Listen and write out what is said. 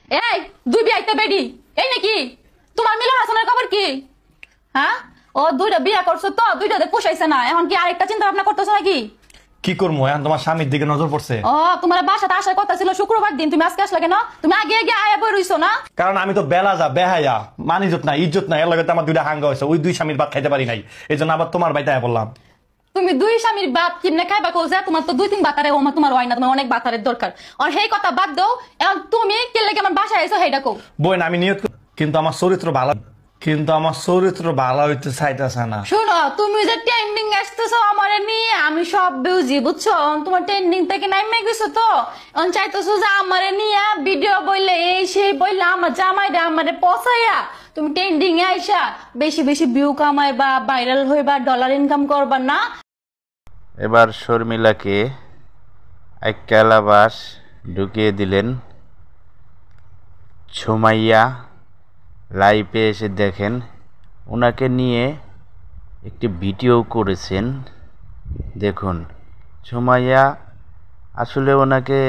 এই দুই বিয়াইতে বেডি এই নাকি তোমার মিলন হাসানের খবর কি? হ্যাঁ, ও দুইটা বিয়া করছো তো, দুইটাতে পোষাইছে না, এখন কি আরেকটা চিন্তা ভাবনা করতেছো নাকি? কি করবো এখন? তোমার স্বামীর দিকে নজর পড়ছে। ও, তোমার বাসাতে আসার কথা ছিল শুক্রবার দিন, তুমি আজকে আসলে কেন? তুমি আগে আগে আয়া বই রইছো না? কারণ আমি তো বেলা যা বেহায়া, মান ইজ্জত না, ইজ্জত না, এর লগে তো আমার দুইটা হাঙ্গা হয়েছে, ওই দুই স্বামীর ভাত খাইতে পারি নাই, এই জন্য আবার তোমার বাড়িতে আয়া বললাম। তুমি দুই স্বামীর বাপ কিমনে খাইবা কইছে? তোমার তো দুই তিন বাতারে ও তোমার হয় না, তোমার অনেক বাতারের দরকার। আর সেই কথা বাদ দাও, এখন তুমি কেলে কি আমার বাসায় আইছো সেইটা কও। বই না, আমি নিয়ত কিন্তু আমার চরিত্র ভালো, কিন্তু আমার চরিত্র ভালো হইতে চাইতেছে না। শোনো, তুমি যে ট্রেন্ডিং আসতেছো আমারে নিয়ে, আমি সব বুঝি বুঝছো। তোমার ট্রেন্ডিং থেকে নাইমে গেছো তো, এখন চাইতেছো যে আমারে নিয়ে ভিডিও বইলে এই সেই বইলে আমার জামাইরা আমারে পচাইয়া তুমি ট্রেন্ডিং এ আইসা বেশি বেশি ভিউ কামাইবা, ভাইরাল হইবা, ডলার ইনকাম করবা না? এবার শর্মিলাকে আইকালাবাস ঢুকিয়ে দিলেন। সুমাইয়া লাইভে এসে দেখেন ওনাকে নিয়ে একটি ভিডিও করেছেন। দেখুন সুমাইয়া আসলে ওনাকে